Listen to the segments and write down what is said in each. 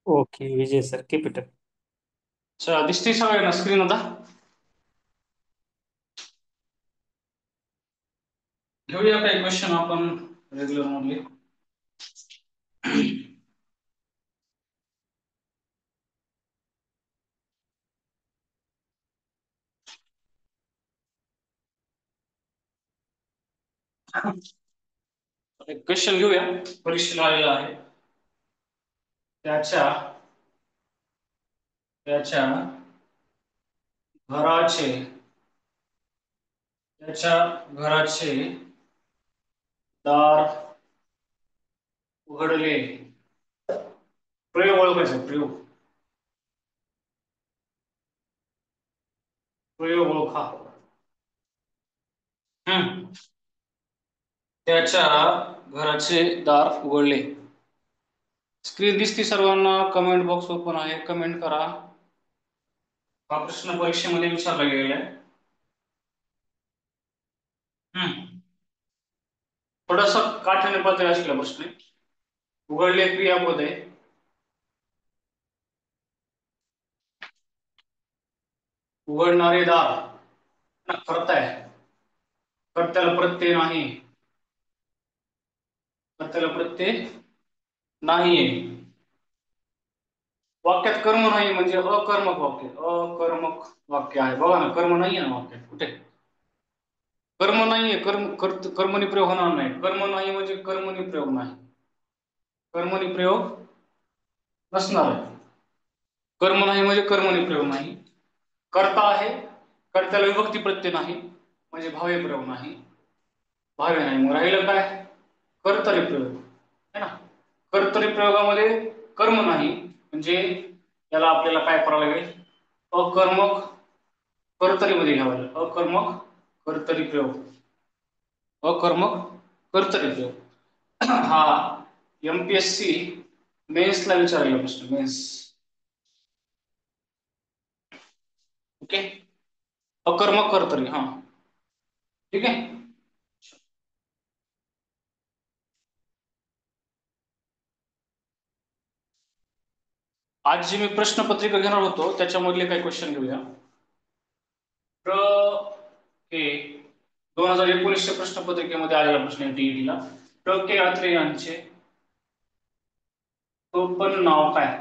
Okay Vijay sir keep it up. अच्छा, दिसते सगळ्यांना स्क्रीन आता? घेऊया काही क्वेश्चन आपण रेग्युलर मधले. एक क्वेश्चन घेऊया, परीक्षेला आलेला आहे. त्याच्या त्याच्या घराचे त्याच्या घराचे दार उघडले. प्रयोग ओळखायचा. प्रयोग ओळखा. हम्म. त्याच्या घराचे दार उघडले. स्क्रीन दिसती सर्वांना? कमेंट बॉक्स ओपन आहे, कमेंट करा. हा प्रश्न परीक्षेमध्ये विचारला गेलेला आहे. थोडासा काठाने पातळी असलेला प्रश्न आहे. उघडले क्रियापद आहे. उघडणारे दार कर्ता आहे. कर्त्याला प्रत्यय नाही. कर्त्याला प्रत्यय नाहीये. वाक्यात कर्म नाही म्हणजे अकर्मक वाक्य. अकर्मक वाक्य आहे. बघा ना, कर्म नाहीये ना वाक्यात कुठे. कर्म नाहीये. कर्मणी प्रयोग होणार नाही. कर्म नाही म्हणजे कर्मणी प्रयोग नाही. कर्मणी प्रयोग नसणार आहे. कर्म नाही म्हणजे कर्मणी प्रयोग नाही. कर्ता आहे. कर्त्याला विभक्ती प्रत्यय नाही म्हणजे भावे प्रयोग नाही. भावे नाही. मग राहिलं काय? कर्तरी प्रयोग है ना. कर्तरी प्रयोगामध्ये कर्म नाही म्हणजे याला आपल्याला काय करावं लागेल? अकर्मक कर्तरीमध्ये घ्यावं लागेल. अकर्मक कर्तरी प्रयोग. अकर्मक कर्तरी प्रयोग. हा एमपीएससी मेन्सला विचारलेला प्रश्न. मेन्स. ओके. अकर्मक कर्तरी. हा ठीक आहे. आज जी मी प्रश्नपत्रिका घेणार होतो त्याच्यामधले काही क्वेश्चन घेऊया. हे 2019च्या प्रश्नपत्रिकेमध्ये आलेला प्रश्न आहे टीईटीला. के अत्रे यांचे टोपण नाव काय?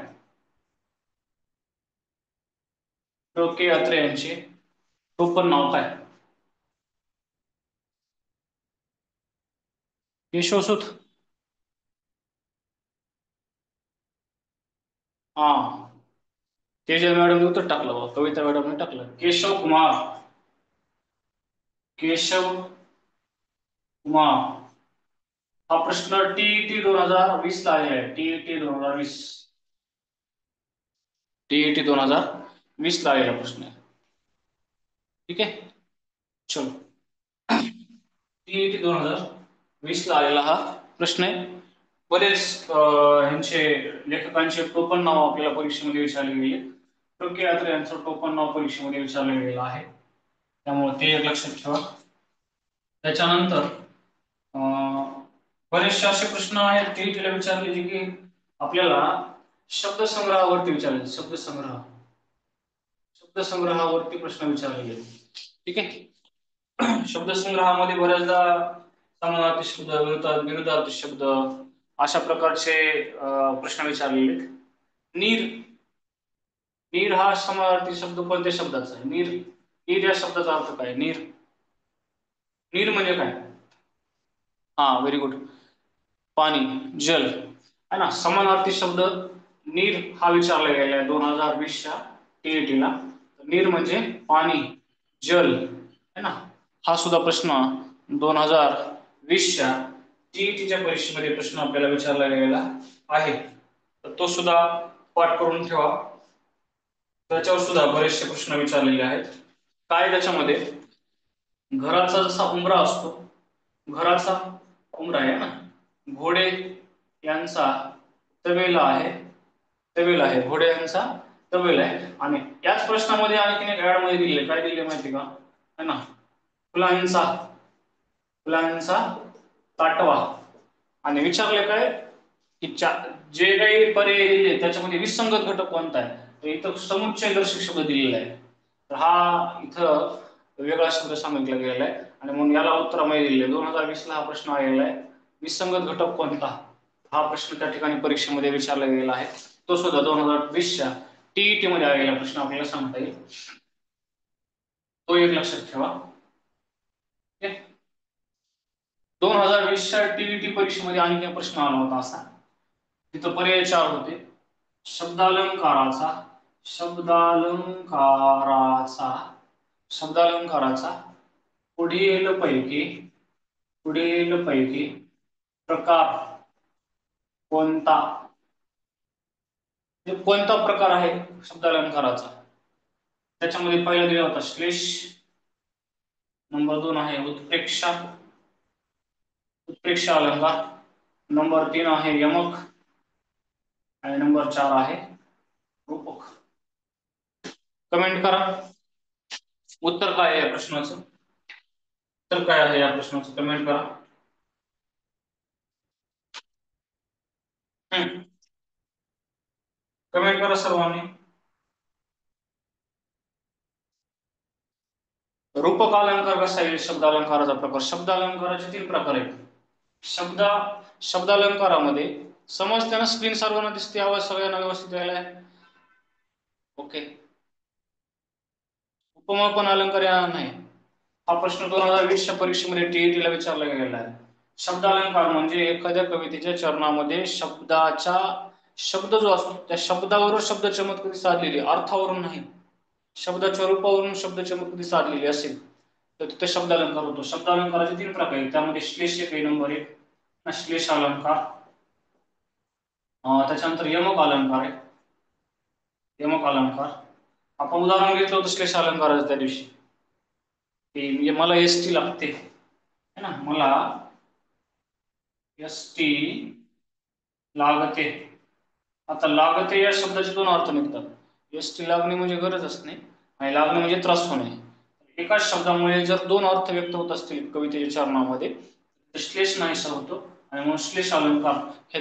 के अत्रे यांचे टोपण नाव काय? केशवसुत. हा, तेजल मॅडम उत्तर टाकलं बा, कविता मॅडमने टाकलं केशव कुमार. केशव कुमार. हा प्रश्न टीईटी 2020 ला आलेला आहे. टीईटी 2020. टीईटी 2020 ला आलेला प्रश्न आहे. ठीक आहे. चलो, टीईटी 2020 ला आलेला हा प्रश्न आहे. बरेच ह्यांचे लेखकांचे टोपण नाव आपल्याला परीक्षेमध्ये विचारले गेले. के अत्रे यांचं टोपण नाव परीक्षेमध्ये विचारलं गेलेलं आहे, त्यामुळे ते एक लक्षात ठेवा. त्याच्यानंतर बरेचसे असे प्रश्न आहेत टीईटीला विचारले जे की आपल्याला शब्दसंग्रहावरती विचारले. शब्दसंग्रहावरती प्रश्न विचारले गेले. ठीक आहे. शब्दसंग्रहामध्ये बऱ्याचदा समानार्थी शब्द, विरुद्धार्थी शब्द अशा प्रकारचे प्रश्न विचारलेले. नीर. नीर हा समानार्थी शब्द कोणत्या शब्दाचा आहे? नीर. नीर या शब्दाचा अर्थ काय? नीर. नीर म्हणजे काय? हा, व्हेरी गुड. पाणी, जल है ना. समानार्थी शब्द नीर हा विचारला गेला आहे 2020च्या टीईटीला. नीर म्हणजे पाणी, जल है ना. हा सुद्धा प्रश्न 2020च्या टीईटीच्या परीक्षेमध्ये प्रश्न आपल्याला विचारला गेलेला आहे. तर तो सुद्धा पाठ करून ठेवा. त्याच्यावर सुद्धा बरेचसे प्रश्न विचारलेले आहेत. काय त्याच्यामध्ये घराचा जसा उंबरा असतो, घराचा उंबरा आहे ना, घोडे यांचा तबेला आहे. तबेला आहे. घोडे यांचा तबेला आहे. आणि याच प्रश्नामध्ये आणखीन एक ऍड मध्ये दिले. काय दिले माहिती का? है ना, फुलांचा ताटवा. आणि विचारले काय? की जे काही पर्याय दिले त्याच्यामध्ये विसंगत घटक कोणता आहे, तर इथं समुच्चय दर्शक शब्द दिलेला आहे. तर हा इथं वेगळा शब्द सांगितला गेलेला आहे आणि म्हणून याला उत्तरामध्ये दिलेलं आहे. 2020 ला हा प्रश्न आलेला आहे, विसंगत घटक कोणता, हा प्रश्न त्या ठिकाणी परीक्षेमध्ये विचारला गेलेला आहे. तो सुद्धा 2020च्या टीईटी मध्ये आलेला प्रश्न आपल्याला सांगता येईल, तो एक लक्षात ठेवा. 2020च्या टीईटी परीक्षेमध्ये आणखी प्रश्न आला होता असा, तिथं पर्याय 4 होते. शब्दालंकाराचा शब्दालंकाराचा शब्दालंकाराचा पुढीलपैकी प्रकार कोणता, कोणता प्रकार आहे शब्दालंकाराचा. त्याच्यामध्ये पहिला दिला होता श्लेष, नंबर 2 आहे उत्प्रेक्षा अलंकार, नंबर 3 आहे यमक आणि नंबर 4 आहे रूपक. कमेंट करा उत्तर काय आहे या प्रश्नाचं, उत्तर काय आहे या प्रश्नाचं, कमेंट करा. कमेंट करा सर्वांनी. रूपक अलंकार कसा आहे शब्दालंकाराचा प्रकार. शब्दालंकाराचे 3 प्रकार आहेत. शब्दालंकारामध्ये समजते ना, स्क्रीन सर्वांना दिसते, आवाज सगळ्यांना व्यवस्थित यायला आहे, ओके. उपमापन अलंकार या नाही, हा प्रश्न 2020च्या परीक्षेमध्ये टीईटीला विचारला गेलेला आहे. शब्दालंकार म्हणजे एखाद्या कवितेच्या चरणामध्ये शब्द जो असतो त्या शब्दावरून शब्द चमत्कृती साधलेली, अर्थावरून नाही, शब्दाच्या रूपावरून शब्द चमत्कृती साधलेली असेल तर तिथे शब्दालंकार होतो. शब्दालंकाराचे 3 प्रकार आहेत, त्यामध्ये श्लेष एक नंबर 1 श्लेष अलंकार, त्याच्यानंतर यमक अलंकार आहे. यमक अलंकार आपण उदाहरण घेतलं होतं श्लेष अलंकाराचं त्या दिवशी, की म्हणजे मला एसटी लागते है ना, मला एसटी लागते. आता लागते या शब्दाचे 2 अर्थ निघतात. एसटी लागणे म्हणजे गरजच नाही आणि लागणे म्हणजे त्रास होणे. एकाच शब्दामुळे जर 2 अर्थ व्यक्त होत असतील कवितेच्या चरणामध्ये तर श्लेष नाहीसा होतो आणि म्हणून श्लेष अलंकार हे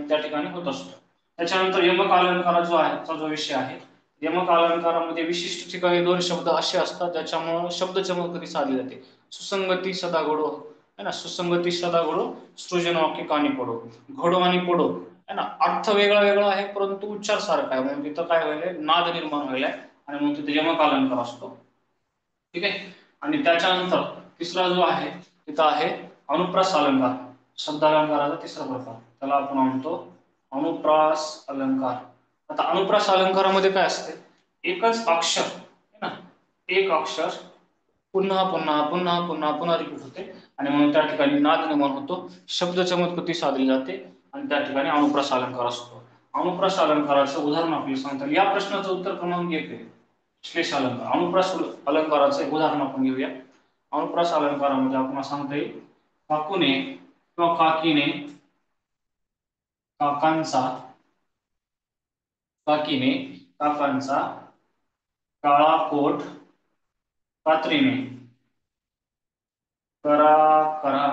त्या ठिकाणी होत असतो. त्याच्यानंतर यमक अलंकार जो आहे, जो विषय आहे, यमक अलंकारामध्ये विशिष्ट ठिकाणी 2 शब्द असे असतात ज्याच्यामुळे शब्द चमत्कृती साधली जाते. सुसंगती सदा घडो है ना, सुसंगती सदा घडो, सृजन वाक्य कानी पडो, घडो आणि पडो है ना, अर्थ वेगळा वेगळा आहे परंतु उच्चार सारखा आहे, म्हणून तिथं काय व्हायलंय, नाद निर्माण व्हायलाय आणि म्हणून तिथे यमक अलंकार असतो. ठीक आहे. आणि त्याच्यानंतर तिसरा जो आहे तिथं आहे अनुप्रास अलंकार, शब्दालंकाराचा तिसरा प्रकार, त्याला आपण म्हणतो अनुप्रास अलंकार. आता अनुप्रास अलंकारामध्ये काय असते, एकच अक्षर है ना, एक अक्षर पुन्हा पुन्हा पुन्हा पुन्हा पुन्हा रिपीट होते आणि म्हणून त्या ठिकाणी नाद निर्माण होतो, शब्द चमत्कृती साधली जाते आणि त्या ठिकाणी अनुप्रास अलंकार असतो. अनुप्रास अलंकाराचं उदाहरण आपल्याला सांगतात. या प्रश्नाचं उत्तर क्रमांक 1 आहे श्लेष अलंकार. अनुप्रास अलंकाराचं एक उदाहरण आपण घेऊया. अनुप्रास अलंकारामध्ये आपण सांगता येईल, काकूने किंवा काकीने काकांचा काळा कोट कात्रीने करा करा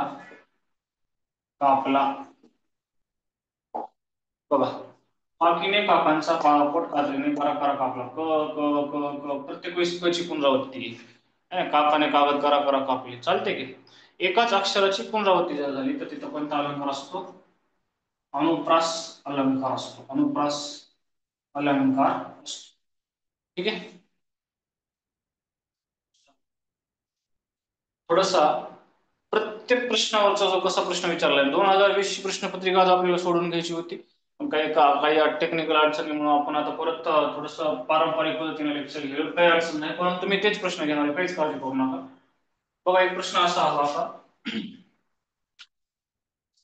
कापला. बघा, काकीने काकांचा काळा कोट कात्रीने करा करा कापला, क क क क प्रत्येक वेळेस कची पुनरावृत्ती आहे. काकाने कागद करा करा कापले, चालते की. एकाच अक्षराची पुनरावृत्ती जर झाली तर तिथं कोणता अलंकार असतो, अनुप्रास अलंकार असतो. अनुप्रास अलंकार असतो. ठीक आहे. थोडासा प्रत्येक प्रश्नावरचा जो कसा प्रश्न विचारलाय, 2020 ची प्रश्नपत्रिका आपल्याला सोडून घ्यायची होती, पण काही टेक्निकल अडचणीमुळे आपण आता परत थोडस पारंपरिक पद्धतीने लेक्चर घेऊ. काही अडचण नाही, परंतु मी तेच प्रश्न घेणार आहे, काहीच काळजी करू नका. बघा, एक प्रश्न असा आला होता,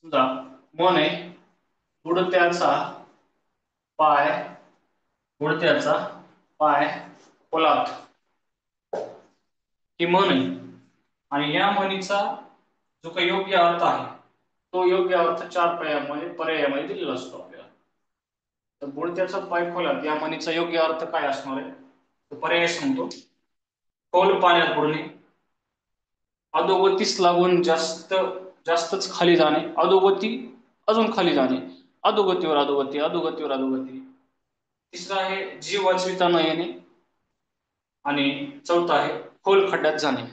समजा मन आहे, उडत्याचा पाय पोलाद, ही म्हण आहे आणि या म्हणीचा जो काही योग्य अर्थ आहे तो योग्य अर्थ 4 पर्यायामध्ये दिलेला असतो आपल्याला. तर बुडत्याचा पाय पोलाद या म्हणीचा योग्य अर्थ काय असणार आहे, तो पर्याय सांगतो. खोल पाण्यात बुडणे, अधोगतीस लागून जास्तच खाली जाणे, अधोगती अजून खाली जाणे, अधोगतीवर अधोगती, अधोगतीवर अधोगती. तिसरा आहे जीव वाचविता न येणे. आणि चौथा आहे खोल खड्ड्यात जाणे.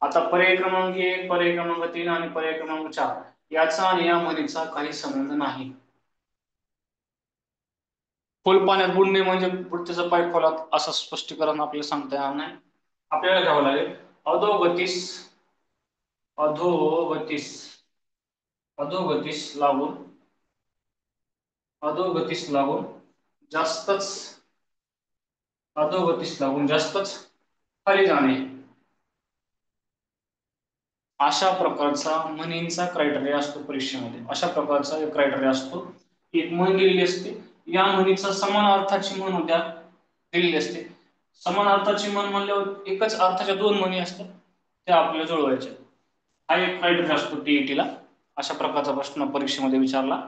आता पर्याय क्रमांक 1, पर्याय क्रमांक 3 आणि पर्याय क्रमांक 4 याचा आणि या म्हणीचा काही संबंध नाही. खोल पाण्यात बुडणे म्हणजे बुडत्याचा पाय खोलात असं स्पष्टीकरण आपल्याला सांगता येणार नाही. आपल्याला घ्यावं लागेल अधोगतीस अधोगतीस अधोगतीस लागून अधोगतीस लागून जास्तच अधोगतीस लागून जास्तच खाली जाणे अशा प्रकारचा म्हणींचा क्रायटेरिया असतो परीक्षेमध्ये. अशा प्रकारचा एक क्रायटेरिया असतो. एक म्हण दिलेली असते, या म्हणीचा समान अर्थाची म्हण उद्या दिलेली असते. समान अर्थाची म्हण म्हणल्यावर एकच अर्थाच्या दोन म्हणी असतात, त्या आपल्याला जुळवायच्या. हा एक क्रायटेरिया असतो टीईटी ला. अशा प्रकारचा प्रश्न परीक्षेमध्ये विचारला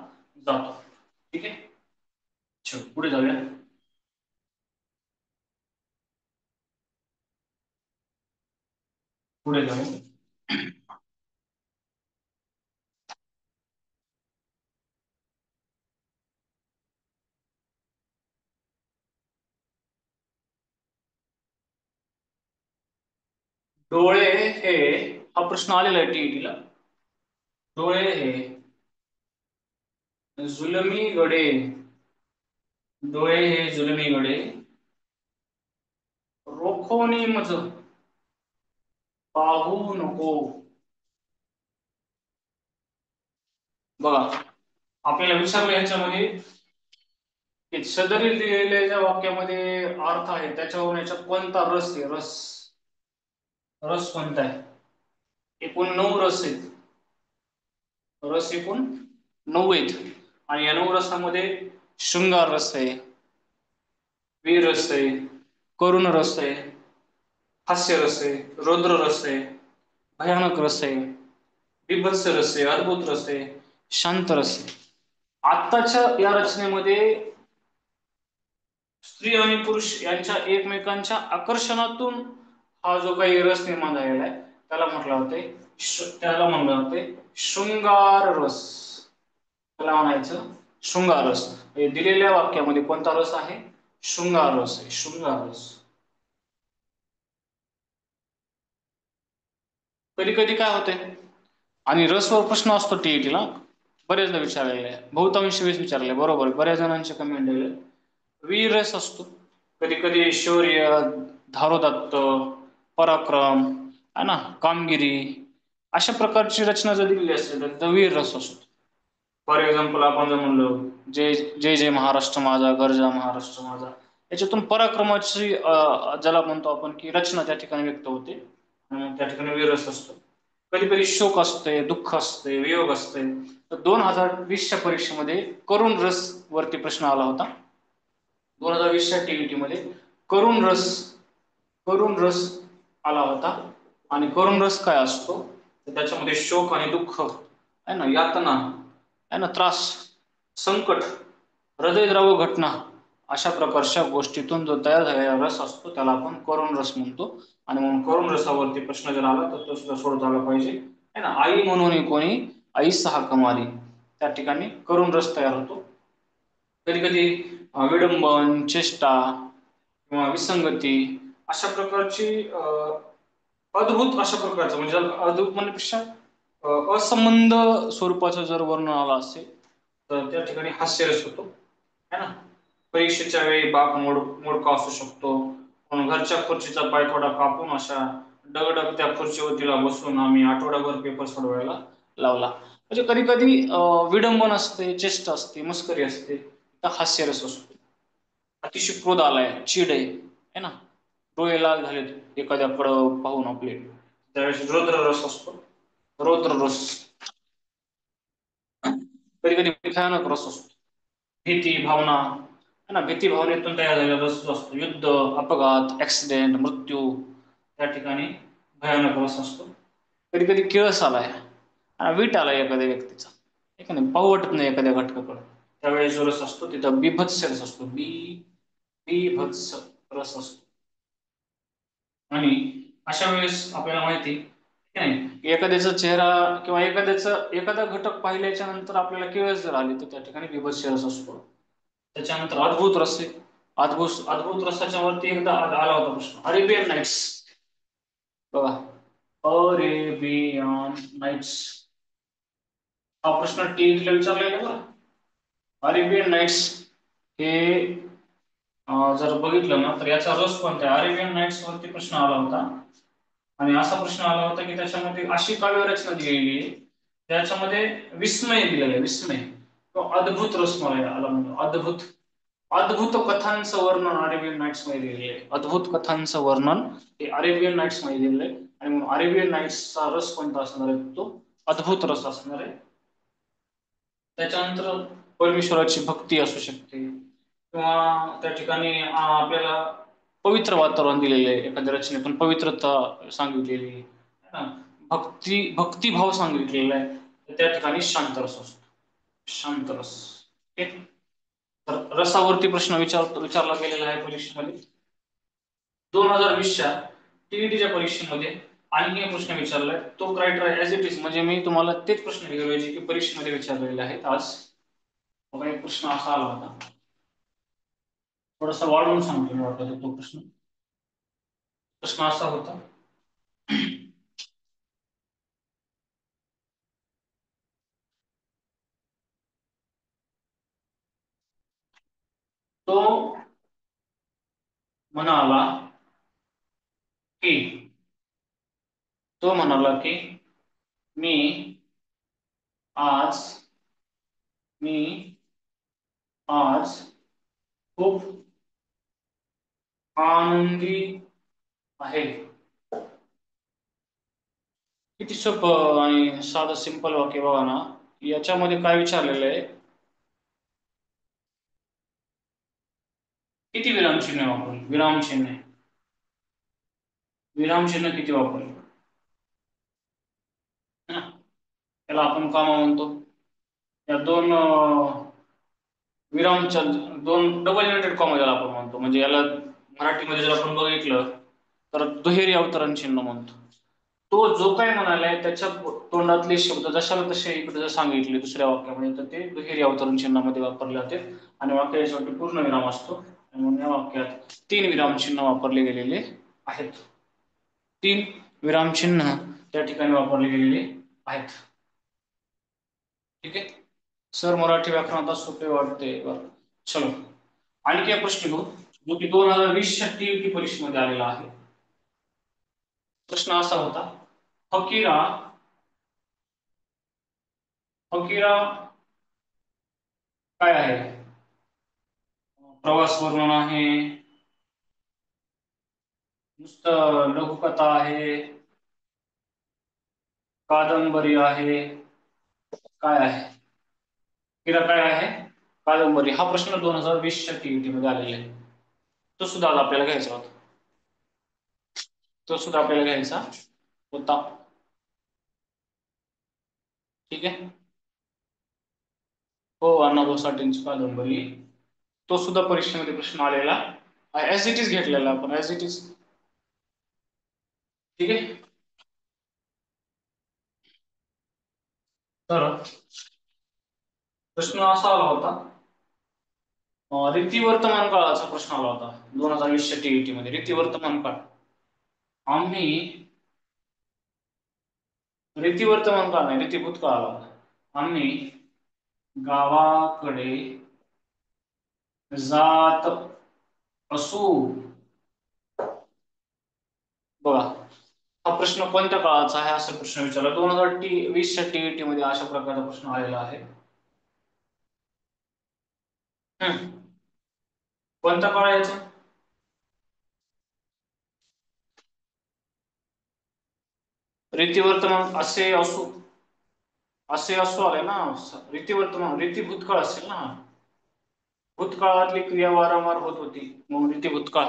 जातो. ठीक आहे, पुढे जाऊया. पुढे जाऊया. डोळे हे, हा प्रश्न आलेला आहे टीईटी ला. डोळे हे जुलमी गडे, डोळे हे जुलमी गडे रोखोनी मज पाहू नको. बघा, आपल्याला विचारलं ह्याच्यामध्ये की सदरील दिलेल्या ज्या वाक्यामध्ये अर्थ आहे त्याच्यावरून याच्यात कोणता रस आहे, रस रस कोणता आहे. एकूण 9 रस आहेत. रस एकूण 9 आहेत. आणि या 9 रसामध्ये शृंगार रस आहे, वीर रस आहे, करुण रस आहे, हास्य रस आहे, रौद्र रस आहे, भयानक रस आहे, बिभत्स रस आहे, अद्भुत रस आहे, शांत रस आहे. आत्ताच्या या रचनेमध्ये स्त्री आणि पुरुष यांच्या एकमेकांच्या आकर्षणातून हा जो काही रस निर्माण झालेला आहे त्याला म्हणलं जाते शृंगार रस. त्याला म्हणायचं शृंगार रस. दिलेल्या वाक्यामध्ये कोणता रस आहे, शृंगार रस आहे, शृंगार रस. कधी कधी काय होते, आणि रसवर प्रश्न असतो टीईटीला बरेचदा विचारलेले आहे, बहुतांश वेळेस विचारले, बरोबर बऱ्याच जणांचे कमेंट दिले. वीर रस असतो, कधी कधी शौर्य, धारोदत्त, पराक्रम है ना, कामगिरी अशा प्रकारची रचना जर दिलेली असेल तर वीर रस असतो. फॉर एक्झाम्पल आपण जर म्हणलो जय जय जय महाराष्ट्र माझा, गर्जा महाराष्ट्र माझा, याच्यातून पराक्रमाची ज्याला म्हणतो आपण की रचना त्या ठिकाणी व्यक्त होते, त्या ठिकाणी वीर रस असतो. कधी कधी शोक असते, दुःख असते, वियोग असते. तर 2020च्या परीक्षेमध्ये करुण रस वरती प्रश्न आला होता. 2020च्या टीईटी मध्ये करुण रस आला होता. आणि करुण रस काय असतो, तर त्याच्यामध्ये शोक आणि दुःख आहे ना, यातना आहे ना, त्रास, संकट, हृदयद्रावक घटना अशा प्रकारच्या गोष्टीतून जो तयार झालेला रस असतो त्याला आपण करुण रस म्हणतो. आणि म्हणून करुण रसावरती प्रश्न जर आला तर तो सुद्धा सोडवता आला पाहिजे है ना. आई म्हणून कोणी ऐसा हाक मारी, त्या ठिकाणी करुण रस तयार होतो. कधी कधी विडंबन, चेष्टा किंवा विसंगती अशा प्रकारची अद्भुत अशा प्रकारचं, म्हणजे अद्भुत म्हणण्यापेक्षा असंबंध स्वरूपाचं जर वर्णन आलं असेल तर त्या ठिकाणी हास्यरस होतो है ना. परीक्षेच्या वेळी बाप मोडका असू शकतो, घरच्या खुर्चीचा पाय थोडा कापून अशा डगडग त्या खुर्चीवर तिला बसून आम्ही आठवड्याभर पेपर सोडवायला लावला. म्हणजे कधी कधी विडंबन असते, चेष्टा असते, मस्करी असते, तर हास्यरस असतो. अतिशय क्रोध आलाय, चिड आहे ना, डोळे लाल झालेत एखाद्याकडं पाहून आपले, त्यावेळेस रौद्र रस असतो, रौद्र रस. कधी कधी भयानक रस असतो, भीती भावना है ना, भीती भावनेतून तयार झालेला रस असतो. युद्ध, अपघात, ऍक्सिडेंट, मृत्यू, त्या ठिकाणी भयानक रस असतो. कधी कधी किळस आलाय, वीट आलाय एखाद्या व्यक्तीचा, ठीक आहे ना, पाहू वाटत नाही एखाद्या घटकाकडे, त्यावेळेस जो रस असतो तिथं बिभत्स रस असतो, बिभत्स रस असतो. आणि अशा वेळेस आपल्याला माहिती नाही, एखाद्याचा चेहरा किंवा एखादा घटक पाहिल्याच्या नंतर आपल्याला किळस जर आली तर त्या ठिकाणी बिभत्स रस असतो. त्याच्यानंतर अद्भुत रस आहे. अद्भुत रसाच्या वरती एकदा आला होता प्रश्न, अरेबियन नाईट्स. बघा, अरेबियन नाईट्स हा प्रश्न टीईटीला विचारलेला बघा. अरेबियन नाईट्स हे जर बघितलं ना तर याचा रस कोणता आहे? अरेबियन नाईट्स वरती प्रश्न आला होता आणि असा प्रश्न आला होता की त्याच्यामध्ये अशी काव्यरचना दिलेली आहे त्याच्यामध्ये विस्मय दिलेलं आहे, विस्मय. तो अद्भुत रस मला आला म्हणतो, अद्भुत अद्भुत कथांचं वर्णन अरेबियन नाईट्स मध्ये दिलेलं आहे. अद्भुत कथांचं वर्णन हे अरेबियन नाईट्स मध्ये दिलेलं आहे आणि म्हणून अरेबियन नाईट्सचा रस कोणता असणार आहे? तो अद्भुत रस असणार आहे. त्याच्यानंतर परमेश्वराची भक्ती असू शकते किंवा त्या ठिकाणी आपल्याला पवित्र वातावरण दिलेलं आहे, एखाद्या रचनेतून पवित्रता सांगितलेली आहे ना, भक्तिभाव सांगितलेला आहे, तर त्या ठिकाणी शांत रस असतो, शांत रस. ओके. तर रसावरती प्रश्न विचारला गेलेला आहे परीक्षेमध्ये. 2020च्या टीईटीच्या परीक्षेमध्ये आणखी एक प्रश्न विचारलाय, तो क्रायटेरिया ऍज इट इज, म्हणजे मी तुम्हाला तेच प्रश्न दिले जे की परीक्षेमध्ये विचारलेले आहेत आज. बघा, एक प्रश्न असा आला होता, थोडासा वाढवून सांगतो मी वाटतं तो प्रश्न. प्रश्न असा होता, तो म्हणाला की तो म्हणाला की मी आज मी आज खूप आनंदी आहे. किती सोपं आणि साधं सिंपल वाक्य बघा ना. याच्यामध्ये काय विचारलेलं आहे, किती विरामचिन्ह वापरले? विरामचिन्ह किती वापरले? है ना? त्याला आपण कामा म्हणतो. या दोन विरामच्या दोन डबल इन्व्हर्टेड कॉमा ज्याला आपण म्हणतो, म्हणजे याला मराठीमध्ये जर आपण बघितलं तर दुहेरी अवतरण चिन्ह म्हणतो. तो जो काय म्हणालाय त्याच्या तोंडातले शब्द जशाला तसे इकडे जर सांगितले दुसऱ्या वाक्यामध्ये तर ते दुहेरी अवतरण चिन्हामध्ये वापरले जाते आणि वाक्याच्या शेवटी पूर्ण विराम असतो. आणि म्हणून या वाक्यात 3 विरामचिन्ह वापरले गेलेले आहेत. 3 विरामचिन्ह त्या ठिकाणी वापरले गेलेले आहेत. ठीक आहे. सर मराठी व्याकरण आता सोपे वाटते. बरं, चलो आणखी एक प्रश्न घेऊ जो की 2020च्या टीईटी परीक्षेमध्ये आलेला आहे. प्रश्न असा होता, फकीरा फकीरा काय आहे? प्रवास वर्णन आहे, नुसतं लघुकथा आहे, कादंबरी आहे, काय आहे? फकीरा काय आहे? कादंबरी. हा प्रश्न 2020च्या टीईटी मध्ये आलेला आहे. तो सुद्धा आज आपल्याला घ्यायचा होता. होता. ठीक आहे. हो, अण्णाभाऊ साठेंची कादंबरी, तो सुद्धा परीक्षेमध्ये प्रश्न आलेला, ऍज इट इज घेतलेला आपण, ऍज इट इज. ठीक आहे. तर प्रश्न असा आला होता, रीती वर्तमान काळाचा प्रश्न आला होता 2020च्या टीईटी मध्ये. रीती वर्तमान काळ, आम्ही रीती वर्तमान काळ नाही, रीती भूतकाळ आला होता. आम्ही गावाकडे जात असू. बघा, हा प्रश्न कोणत्या काळाचा आहे असा प्रश्न विचारला. 2020च्या टीईटी मध्ये अशा प्रकारचा प्रश्न आलेला आहे. कोणता काळ आहे याचा? रीती वर्तमान असे असू आले ना. रीती वर्तमान, रीती भूतकाळ असेल ना. भूतकाळातली क्रिया वारंवार होत होती म्हणून रीती भूतकाळ.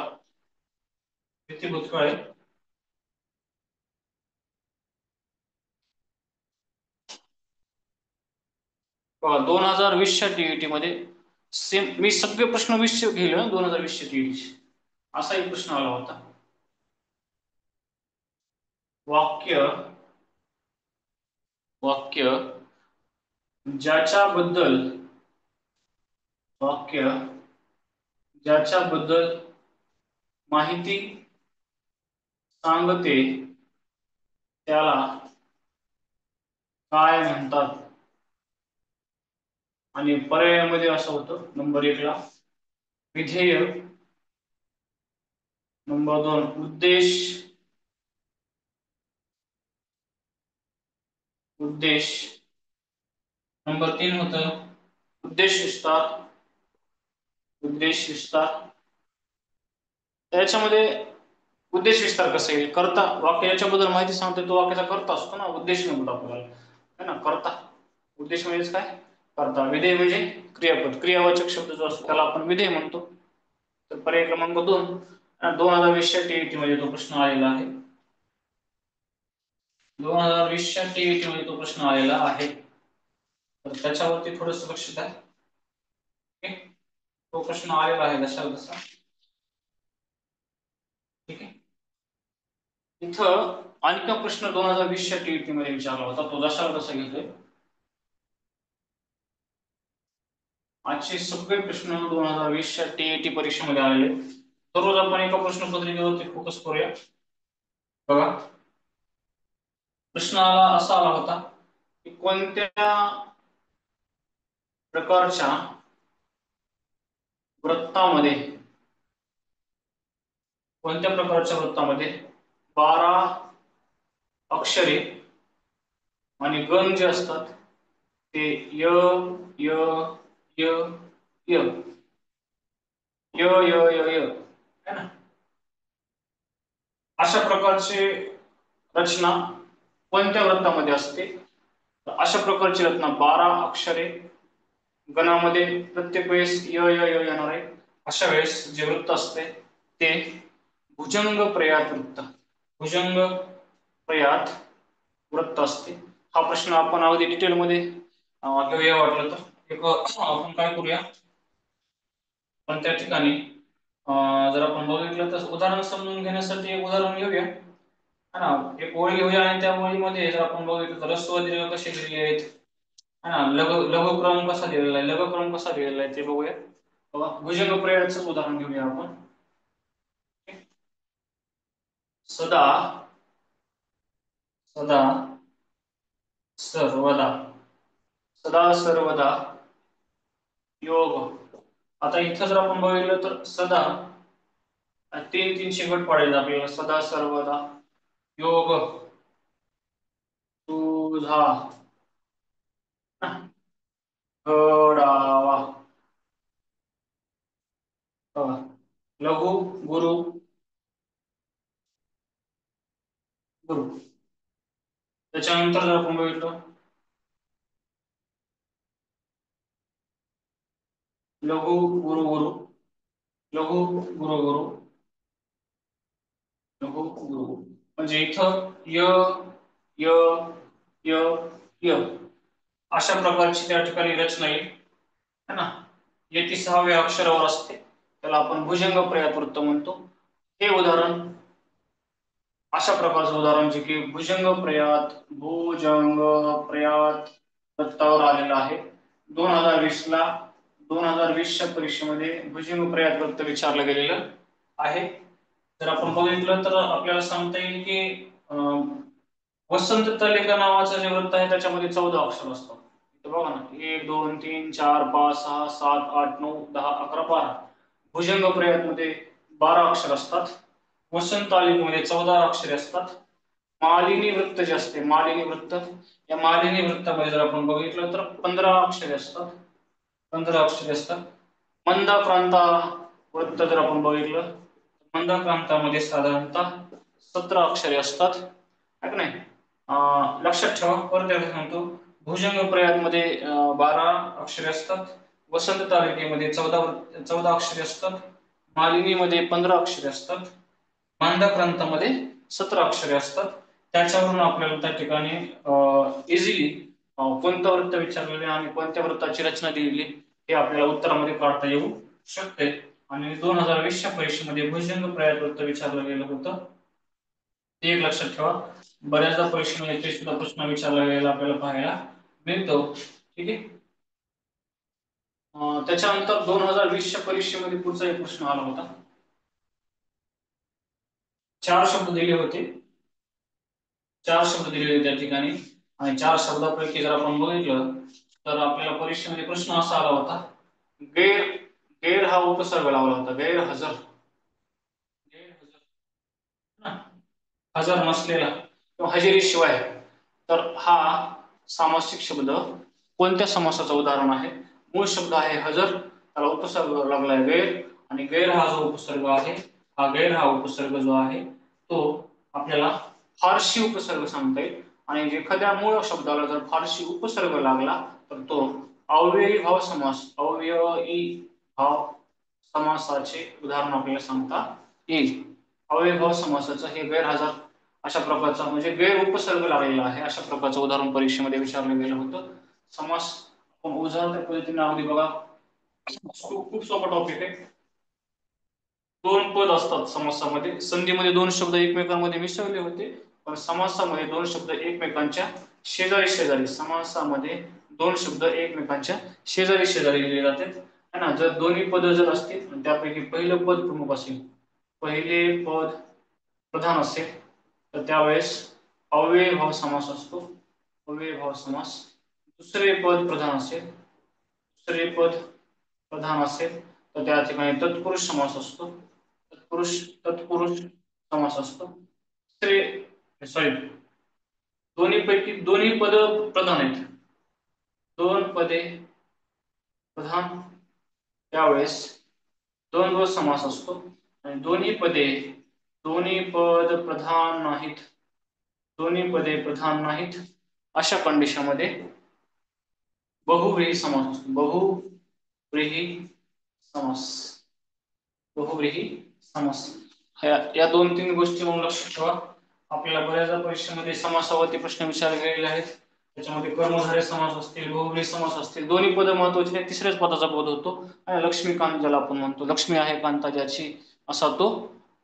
रीती भूतकाळ आहे. 2020च्या टीईटी मध्ये सेम, मी सगळे प्रश्न 20 घेईल 2020च्या टीईटी. असा एक प्रश्न आला होता, वाक्य वाक्य ज्याच्याबद्दल वाक्य ज्याच्याबद्दल माहिती सांगते त्याला काय म्हणतात. आणि पर्यायामध्ये असं होतं नंबर 1 ला विधेय, नंबर 2 उद्देश, उद्देश, नंबर 3 होतं उद्देश विस्तार, उद्देश विस्तार. त्याच्यामध्ये उद्देश विस्तार कसं येईल, करता वाक्य याच्याबद्दल माहिती सांगते तो वाक्याचा करता असतो ना, उद्देश म्हणतो आपल्याला है ना, करता. उद्देश म्हणजेच काय, करता. विधेय म्हणजे क्रियापद, क्रियावाचक शब्द जो असतो त्याला आपण विधेय म्हणतो. तर पर्याय क्रमांक 2 2020च्या टीईटी मध्ये तो प्रश्न आलेला आहे. 2020च्या टीईटी मध्ये तो प्रश्न आलेला आहे, तर त्याच्यावरती थोडंसं लक्ष द्या. तो प्रश्न आलेला आहे जसा तसा. ठीक आहे. इथं आणखी प्रश्न 2020च्या टीईटी मध्ये विचारला होता, तो जसा तसा घेतोय. आजचे सगळे प्रश्न 2020च्या टीईटी परीक्षेमध्ये आलेले. दररोज आपण एका प्रश्नपत्रिकेवरती फोकस करूया. बघा, प्रश्न असा आला होता की कोणत्या प्रकारच्या वृत्तामध्ये 12 अक्षरे आणि गण जे असतात ते य य य य य य य य है ना, अशा प्रकारचे रचना कोणत्या वृत्तामध्ये असते. अशा प्रकारची रचना 12 अक्षरे, गणामध्ये प्रत्येक वेळेस य य य येणार आहे. अशा वेळेस जे वृत्त असते ते भुजंग प्रयात वृत्त, भुजंग प्रयात वृत्त असते. हा प्रश्न आपण अगदी डिटेल मध्ये घेऊया वाटलं तर. एक आपण काय करूया, पण त्या ठिकाणी जर आपण बघितलं तर उदाहरण समजून घेण्यासाठी एक उदाहरण घेऊया है ना. एक ओळी घेऊया आणि त्या ओळीमध्ये जर आपण बघितलं तर ऱ्हस्व दीर्घ कसे दिलेले आहेत है ना, लघुक्रम कसा दिलेला आहे, लघुक्रम कसा दिलेला आहे ते बघूया. बघा, भुजंग प्रयातचं उदाहरण घेऊया आपण. सदा सदा सर्वदा, सदा सर्वदा योग. आता इथं जर आपण बघितलं तर सदा 3 शेवट पाडायचा आपल्याला. सदा सर्वदा योग तुझा घडावा. लघु गुरु गुरु. त्याच्यानंतर जर आपण बघितलं लघु गुरु गुरु, लघु गुरु गुरु, लघु गुरु. म्हणजे इथं य य य य अशा प्रकारची त्या ठिकाणी रचना येईल है ना. येथे 6व्या अक्षरावर असते, त्याला आपण भुजंग प्रयात वृत्त म्हणतो. हे उदाहरण अशा प्रकारचं उदाहरण जे की भुजंग प्रयात वृत्तावर आलेलं आहे. 2020च्या परीक्षेमध्ये भुजंग प्रयात वृत्त विचारलं गेलेलं आहे. जर आपण बघितलं तर आपल्याला सांगता येईल की वसंत तालिका नावाचं जे वृत्त आहे त्याच्यामध्ये 14 अक्षर असतात. बघा ना, 1 2 3 4 5 6 7 8 9 10 11 12. भुजंग प्रयात मध्ये 12 अक्षर असतात. वसंत तालिकेमध्ये 14 अक्षरे असतात. मालिनी वृत्त जे असते, मालिनी वृत्त, या मालिनी वृत्तामध्ये जर आपण बघितलं तर 15 अक्षरे असतात, 15 अक्षरे असतात. मंदाक्रांता वृत्त जर आपण बघितलं, मंदाक्रांतामध्ये साधारणतः 17 अक्षरे असतात है की नाही. लक्षात ठेवा, परत एकदा सांगतो, भुजंग प्रयात मध्ये 12 अक्षरे असतात, वसंत तालिकेमध्ये 14 अक्षरे असतात, मालिनीमध्ये 15 अक्षरे असतात, मंदाक्रांतामध्ये 17 अक्षरे असतात. त्याच्यावरून आपल्याला त्या ठिकाणी इझिली कोणतं वृत्त विचारलेले आणि कोणत्या वृत्ताची रचना दिलेली हे आपल्याला उत्तरामध्ये काढता येऊ शकते. आणि 2020च्या परीक्षेमध्ये भुजंग प्रयात वृत्त विचारलं गेलं होतं. ते एक लक्षात ठेवा. बऱ्याचदा परीक्षेमध्ये ते सुद्धा प्रश्न विचारला गेलेला आपल्याला पाहायला मिळतो. ठीक आहे. त्याच्यानंतर 2020च्या परीक्षेमध्ये पुढचा एक प्रश्न आला होता. 4 शब्द दिले होते. 4 शब्द दिले होते त्या ठिकाणी आणि 4 शब्दापैकी जर आपण बघितलं तर आपल्याला परीक्षेमध्ये प्रश्न असा आला होता, गैर गैर हा उपसर्ग लावला होता. गैरहजर हजर नसलेला किंवा हजेरीशिवाय. तर हा सामासिक शब्द कोणत्या समासाचं उदाहरण आहे? मूळ शब्द आहे हजर, त्याला उपसर्ग लागलाय गैर, आणि गैर हा जो उपसर्ग आहे, हा गैर हा उपसर्ग जो आहे तो आपल्याला फारशी उपसर्ग सांगता येईल. आणि एखाद्या मूळ शब्दाला जर फारशी उपसर्ग लागला तर तो अव्ययी भाव समास, अव्ययी भाव समासाचे उदाहरण आपल्याला सांगता येईल. अव्ययी भाव समासाचं हे गैरहजर अशा प्रकारचा म्हणजे गैर उपसर्ग लागलेला आहे अशा प्रकारचं उदाहरण परीक्षेमध्ये विचारलं गेलं होतं. समास आपण उदाहरण पद्धतीने अगदी बघा, खूप सोपा टॉपिक आहे. 2 पद असतात समासामध्ये. संधीमध्ये 2 शब्द एकमेकांमध्ये मिसळले होते, पण समासामध्ये 2 शब्द एकमेकांच्या शेजारी शेजारी, समासामध्ये 2 शब्द एकमेकांच्या शेजारी शेजारी लिहिले जातात है ना. जर दोन्ही पद जर असतील आणि त्यापैकी पहिलं पद प्रमुख असेल, पहिले पद प्रधान असेल, तर त्यावेळेस अव्ययी भाव समास असतो. अव्ययी भाव समास. दुसरे पद प्रधान असेल, दुसरे पद प्रधान असेल तर त्या ठिकाणी तत्पुरुष समास असतो. तत्पुरुष समास असतो. तिसरे सॉरी दोन्ही पद प्रधान आहेत, 2 पदे प्रधान, त्यावेळेस द्वंद्व समास असतो. आणि दोन्ही पद प्रधान नाहीत, दोन्ही पदे प्रधान नाहीत अशा कंडिशनमध्ये बहुव्रीही समास असतो. बहुव्रीही समास, बहुव्रीही समास. या 2-3 गोष्टी म्हणून लक्षात ठेवा. आपल्याला बऱ्याचदा परीक्षेमध्ये समासावरती प्रश्न विचारले गेलेले आहेत. त्याच्यामध्ये कर्मधारय समास असतील, बहुव्रीही समास असतील, दोन्ही पद महत्वाचे आहेत. तिसऱ्याच पदाचा बोध होतो आणि लक्ष्मीकांत ज्याला आपण म्हणतो, लक्ष्मी आहे कांता ज्याची असा तो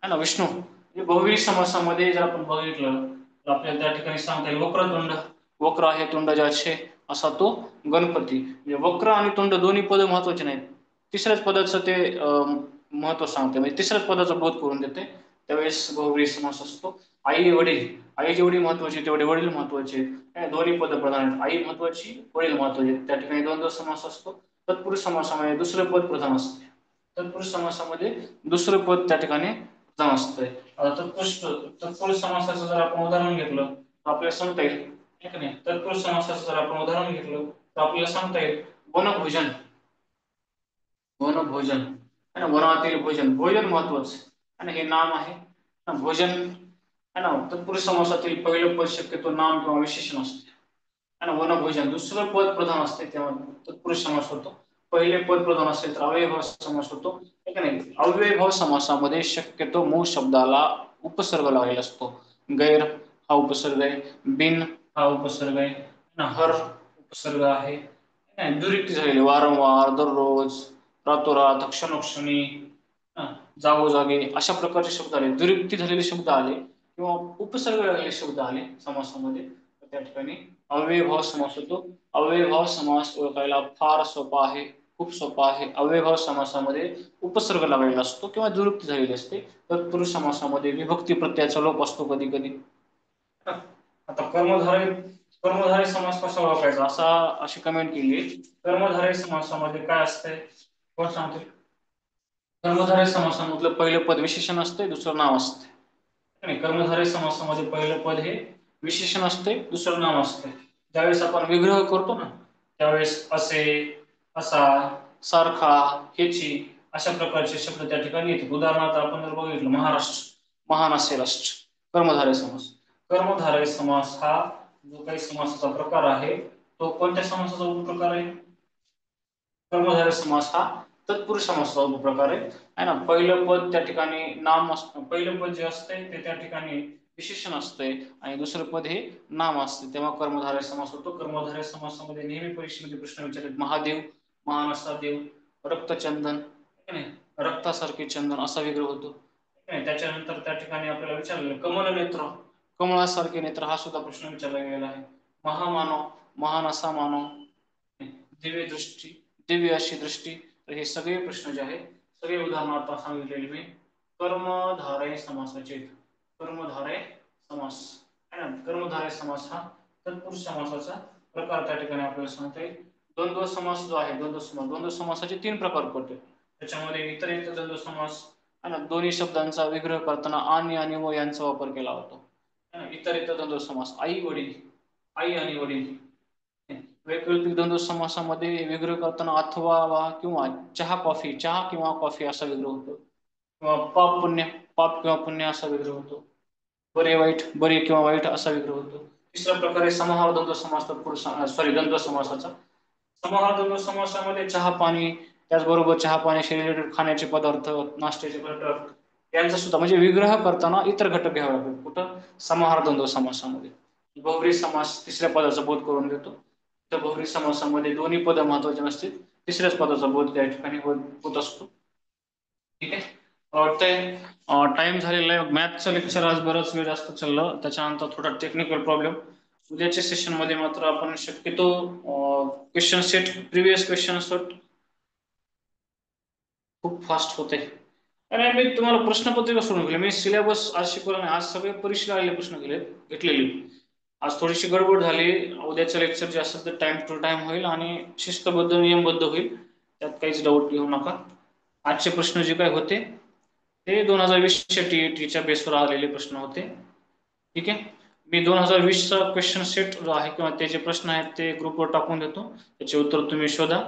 है ना विष्णू. म्हणजे बहुव्रीही समासामध्ये जर आपण बघितलं तर आपल्याला त्या ठिकाणी सांगता येईल वक्रतुंड, वक्र आहे तुंड ज्याचे असा तो गणपती. म्हणजे वक्र आणि तुंड दोन्ही पद महत्वाचे नाहीत, तिसऱ्याच पदाचं ते महत्व सांगते, म्हणजे तिसऱ्याच पदाचा बोध करून देते. त्यावेळेस बहुव्रीही समास असतो. आई वडील, आई जेवढी महत्वाची तेवढे वडील महत्वाचे, दोन्ही पद प्रधान आहेत. आई महत्वाची, वडील महत्वाचे, त्या ठिकाणी द्वंद्व समास असतो. तत्पुरुष समासामध्ये दुसरे पद प्रधान असते. तत्पुरुष समासामध्ये दुसरं पद त्या ठिकाणी प्रधान असतंय. तत्पुरुष समासाचं जर आपण उदाहरण घेतलं तर आपल्याला सांगता येईल, ठीक नाही. तत्पुरुष समासाचं जर आपण उदाहरण घेतलं तर आपल्याला सांगता येईल वनभोजन, वनभोजन है ना, वनातील भोजन, भोजन महत्वाचं आणि हे नाम आहे ना, भोजन है ना. तत्पुरुष समासातील पहिलं पद शक्यतो नाम किंवा विशेषण असते है ना. वनभोजन दुसरं पद प्रधान असते तेव्हा तत्पुरुष समास होतो. पहिले पद प्रधान असेल तर अव्ययभाव समास होतो, ठीक नाही. अव्ययभाव समासामध्ये शक्यतो मूळ शब्दाला उपसर्ग लागलेला असतो. गैर हा उपसर्ग आहे, बिन हा उपसर्ग आहे ना, हर उपसर्ग आहे. दुरुक्ती झालेली वारंवार, दररोज, रातोरात, क्षणोक्षणी, जागोजागी अशा प्रकारचे शब्द आले, दुरुक्ती झालेले शब्द आले किंवा उपसर्ग लागलेले शब्द आले समासामध्ये, तर त्या ठिकाणी अव्ययभाव समास होतो. अव्ययभाव समास ओळखायला फार सोपा आहे, खूप सोपा आहे. अव्ययभाव समासामध्ये उपसर्ग लागलेला असतो किंवा दुरुक्ती झालेली असते. तत्पुरुष समासामध्ये विभक्ती प्रत्ययाचा लोप असतो कधी कधी. आता कर्मधारय समास कसा ओळखायचा अशी कमेंट केली. कर्मधारय समासामध्ये काय असतंय कोण सांगते? कर्मधारय समासामधलं पहिलं पद विशेषण असते, दुसरं नाव असते. कर्मधारय समासामध्ये पहिलं पद हे विशेषण असते, दुसरं नाव असते. ज्यावेळेस आपण विग्रह करतो ना त्यावेळेस असे, असा, सारखा, ह्याची अशा प्रकारचे शब्द त्या ठिकाणी येतात. उदाहरणार्थ आपण जर बघितलं महाराष्ट्र, महान असे राष्ट्र, कर्मधारय समास. कर्मधारय समास हा जो काही समासाचा प्रकार आहे तो कोणत्या समासाचा उपप्रकार आहे? कर्मधारय समास हा तत्पुरुष समासाचा उपप्रकार आहे ना. पहिलं पद त्या ठिकाणी नाम असतं, पहिलं पद जे असतंय ते त्या ठिकाणी विशेषण असतंय आणि दुसरं पद हे नाम असते, तेव्हा कर्मधारय समास होतो. कर्मधारय समासामध्ये नेहमी परीक्षेमध्ये प्रश्न विचारतात महादेव, महान असा देव, रक्तचंदन, रक्तासारखे चंदन असा विग्रह होतो. नाही, त्याच्यानंतर त्या ठिकाणी आपल्याला विचारलेलं कमल नेत्र, कमळासारखे नेत्र, हा सुद्धा प्रश्न विचारला गेलेला आहे. महामानव, महान असा मानव, दिव्य दृष्टी, दिव्य अशी दृष्टी. तर हे सगळे प्रश्न जे आहेत, सगळे उदाहरण आता सांगितलेले मी कर्मधारय समासाचे. कर्मधारय समास है ना, कर्मधारय समास हा तत्पुरुष समासाचा प्रकार त्या ठिकाणी आपल्याला सांगता येईल. द्वंद्व समास जो आहे, द्वंद्व समासाचे 3 प्रकार पडते. त्याच्यामध्ये इतरित द्वंद्व समास है ना, दोन्ही शब्दांचा विग्रह करताना आणि व यांचा वापर केला होतो. इतरित द्वंद्व समास, आई वडील, आई आणि वडील. वैकल्पिक द्वंद्व समासामध्ये विग्रह करताना अथवा वा किंवा चहा कॉफी, चहा किंवा कॉफी असा विग्रह होतो, किंवा पाप पुण्य, पाप किंवा पुण्य असा विग्रह होतो, बरे वाईट, बरे किंवा वाईट असा विग्रह होतो. तिसऱ्या प्रकारे समाहार द्वंद्व समास, द्वंद्व समासाचा समाहार द्वंद्व समासामध्ये चहा पाणी, त्याचबरोबर चहा पाण्याशी रिलेटेड खाण्याचे पदार्थ, नाश्त्याचे पदार्थ यांचा सुद्धा म्हणजे विग्रह करताना इतर घटक घ्यावे लागतात. कुठं? समाहार द्वंद्व समासामध्ये. बहुब्री समास तिसऱ्या पदाचा बोध करून देतो. तर बहुब्री समासामध्ये दोन्ही पद महत्वाचे नसतील, तिसऱ्याच पदाचा बोध त्या ठिकाणी होत असतो. ठीक आहे, वाटतंय टाइम झालेला आहे. मॅथचं लेक्चर आज बराच वेळ जास्त चाललं, त्याच्यानंतर थोडा टेक्निकल प्रॉब्लेम. उद्याच्या सेशन मध्ये मात्र आपण शक्यतो question set, previous question set खूप फास्ट होते. आणि मी तुम्हाला प्रश्नपत्रिका सोडून गेले, मी सिलेबस आज शिकवला नाही, आज सगळे परीक्षेला आलेले प्रश्न घेतलेले. आज थोडीशी गडबड झाली. उद्याचं लेक्चर जे असेल तर टाइम टू टाइम होईल आणि शिस्तबद्ध नियमबद्ध होईल, त्यात काहीच डाऊट घेऊ नका. आजचे प्रश्न जे काय होते ते 2020च्या टीईटीच्या बेसवर आलेले प्रश्न होते. ठीक आहे, मी 2020चा क्वेश्चन सेट जो आहे किंवा ते जे प्रश्न आहेत ते ग्रुपवर टाकून देतो, त्याचे उत्तर तुम्ही शोधा.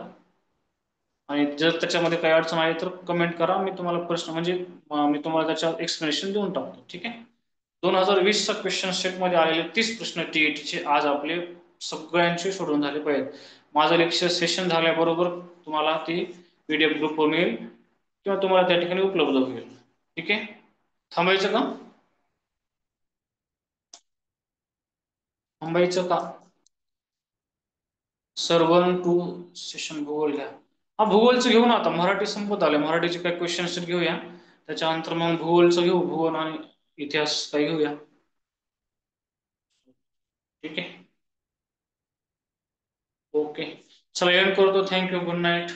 आणि जर त्याच्यामध्ये काही अडचण आली तर कमेंट करा, मी तुम्हाला प्रश्न म्हणजे मी तुम्हाला त्याच्यावर एक्सप्लेनेशन देऊन टाकतो. ठीक आहे, 2020चा क्वेश्चन सेट मध्ये आलेले 30 प्रश्न टीईटीचे आज आपले सगळ्यांचे सोडून झाले पाहिजेत. माझं लेक्चर सेशन झाल्याबरोबर तुम्हाला ती पीडीएफ ग्रुपवर मिळेल किंवा तुम्हाला त्या ठिकाणी उपलब्ध होईल. ठीक आहे, थांबायचं का? थांबायचं का? सर 1 2 सेशन भूगोल घ्या. हा, भूगोलचं घेऊ ना, आता मराठी संपत आले, मराठीचे काही क्वेश्चन घेऊया, त्याच्यानंतर मग भूगोलचं घेऊ, भूगोल आणि इतिहास काही घेऊया. ठीक आहे, ओके, चला एंड करतो. Thank you, good night.